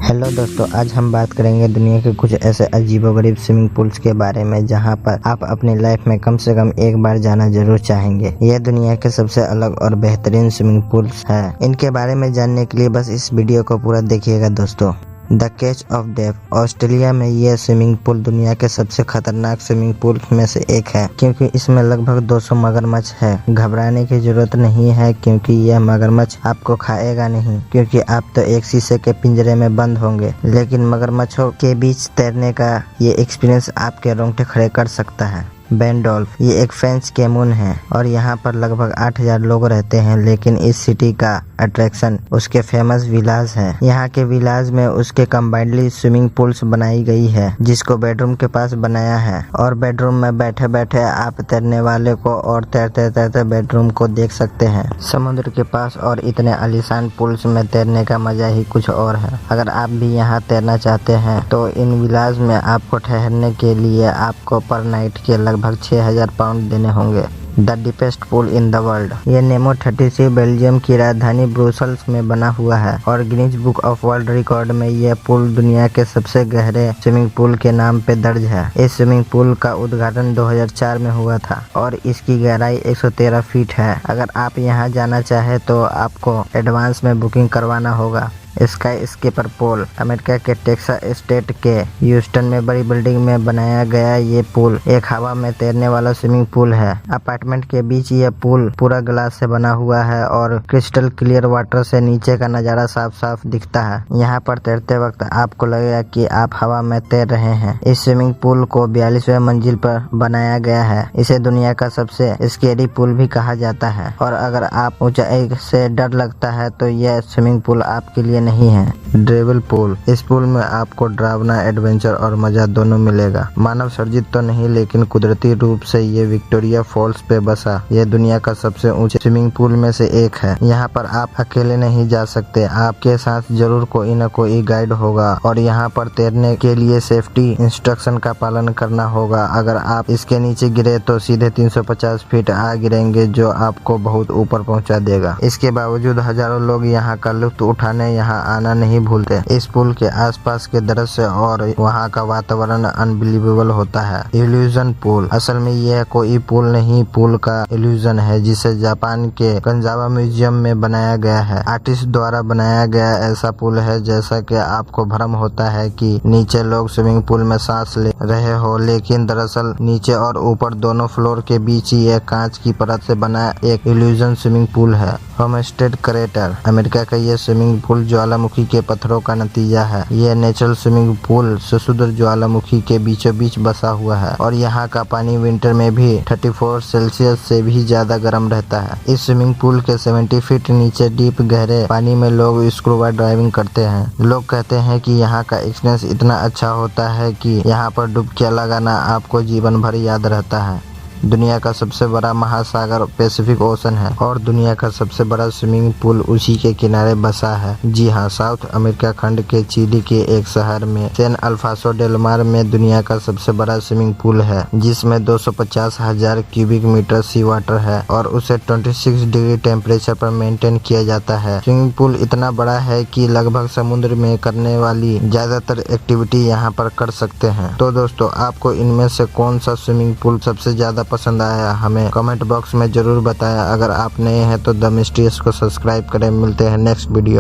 Hello दोस्तों, आज हम बात करेंगे दुनिया के कुछ ऐसे अजीबोगरीब स्विमिंग पूल्स के बारे में जहां पर आप अपनी लाइफ में कम से कम एक बार जाना जरूर चाहेंगे। यह दुनिया के सबसे अलग और बेहतरीन स्विमिंग पूल्स हैं। इनके बारे में जानने के लिए बस इस वीडियो को पूरा देखिएगा दोस्तों। The catch of death. Australia में यह स्विमिंग पूल दुनिया के सबसे खतरनाक स्विमिंग पूल में से एक है, क्योंकि इसमें लगभग 200 मगरमच्छ है। घबराने की जरूरत नहीं है, क्योंकि यह मगरमच्छ आपको खाएगा नहीं, क्योंकि आप तो एक शीशे के पिंजरे में बंद होंगे। लेकिन मगरमच्छों के बीच तैरने का ये एक्सपीरियंस आपके रोंगटे खड़े कर सकता है। बेंडोल्फ, ये एक फ्रेंच कैमून है और यहाँ पर लगभग 8000 लोग रहते हैं। लेकिन इस सिटी का अट्रैक्शन उसके फेमस विलाज है। यहाँ के विलाज में उसके कंबाइंडली स्विमिंग पूल्स बनाई गई है, जिसको बेडरूम के पास बनाया है। और बेडरूम में बैठे बैठे आप तैरने वाले को और तैरते तैरते बेडरूम को देख सकते हैं। समुद्र के पास और इतने आलीशान पूल्स में तैरने का मजा ही कुछ और है। अगर आप भी यहाँ तैरना चाहते हैं तो इन विलाज में आपको ठहरने के लिए आपको पर नाइट के लगभग 6000 पाउंड देने होंगे। The deepest pool in the world. ये नेमो 33 बेल्जियम की राजधानी ब्रुसेल्स में बना हुआ है और Guinness book of world record में यह पूल दुनिया के सबसे गहरे स्विमिंग पूल के नाम पे दर्ज है। इस स्विमिंग पूल का उद्घाटन 2004 में हुआ था और इसकी गहराई 113 फीट है। अगर आप यहाँ जाना चाहे तो आपको एडवांस में बुकिंग करवाना होगा। Sky scraper pool. अमेरिका के टेक्सास स्टेट के ह्यूस्टन में बड़ी बिल्डिंग में बनाया गया ये पूल एक हवा में तैरने वाला स्विमिंग पूल है। अपार्टमेंट के बीच यह पूल पूरा ग्लास से बना हुआ है और क्रिस्टल क्लियर वाटर से नीचे का नजारा साफ साफ दिखता है। यहाँ पर तैरते वक्त आपको लगेगा कि आप हवा में तैर रहे हैं। इस स्विमिंग पूल को 42वें मंजिल पर बनाया गया है। इसे दुनिया का सबसे स्केरी पूल भी कहा जाता है और अगर आप ऊंचाई से डर लगता है तो यह स्विमिंग पूल आपके लिए नहीं है। Devil pool. इस पूल में आपको डरावना, एडवेंचर और मजा दोनों मिलेगा। मानव सर्जित तो नहीं, लेकिन कुदरती रूप से ये विक्टोरिया फॉल्स पे बसा यह दुनिया का सबसे ऊंचे स्विमिंग पूल में से एक है। यहाँ पर आप अकेले नहीं जा सकते, आपके साथ जरूर कोई न कोई गाइड होगा और यहाँ पर तैरने के लिए सेफ्टी इंस्ट्रक्शन का पालन करना होगा। अगर आप इसके नीचे गिरे तो सीधे 350 फीट आ गिरेंगे, जो आपको बहुत ऊपर पहुँचा देगा। इसके बावजूद हजारों लोग यहाँ का लुत्फ उठाने यहाँ आना नहीं भूलते। इस पुल के आसपास के दृश्य और वहाँ का वातावरण अनबिलीवेबल होता है। Illusion pool. असल में यह कोई पूल नहीं, पूल का इल्यूजन है, जिसे जापान के कंजावा म्यूजियम में बनाया गया है। आर्टिस्ट द्वारा बनाया गया ऐसा पुल है जैसा कि आपको भ्रम होता है कि नीचे लोग स्विमिंग पूल में सांस ले रहे हो, लेकिन दरअसल नीचे और ऊपर दोनों फ्लोर के बीच ही एक कांच की परत से बना एक इल्यूजन स्विमिंग पूल है। Homestead crater. अमेरिका का यह स्विमिंग पूल ज्वालामुखी के पत्थरों का नतीजा है। यह नेचुरल स्विमिंग पूल समुद्र ज्वालामुखी के बीचों बीच बसा हुआ है और यहाँ का पानी विंटर में भी 34 सेल्सियस से भी ज्यादा गर्म रहता है। इस स्विमिंग पूल के 70 फीट नीचे डीप गहरे पानी में लोग स्कूबा ड्राइविंग करते हैं। लोग कहते हैं कि यहाँ का एक्सपीरियंस इतना अच्छा होता है कि यहाँ पर डुबकियां लगाना आपको जीवन भर याद रहता है। दुनिया का सबसे बड़ा महासागर पैसिफिक ओशन है और दुनिया का सबसे बड़ा स्विमिंग पूल उसी के किनारे बसा है। जी हाँ, साउथ अमेरिका खंड के चिली के एक शहर में सैन अल्फासो डेल मार में दुनिया का सबसे बड़ा स्विमिंग पूल है, जिसमें 250,000 क्यूबिक मीटर सी वाटर है और उसे 26 डिग्री टेम्परेचर पर मेंटेन किया जाता है। स्विमिंग पूल इतना बड़ा है कि लगभग समुद्र में करने वाली ज्यादातर एक्टिविटी यहाँ पर कर सकते हैं। तो दोस्तों, आपको इनमें से कौन सा स्विमिंग पूल सबसे ज्यादा पसंद आया, हमें कमेंट बॉक्स में जरूर बताएं। अगर आप नए हैं तो द मिस्ट्रीज को सब्सक्राइब करें। मिलते हैं नेक्स्ट वीडियो।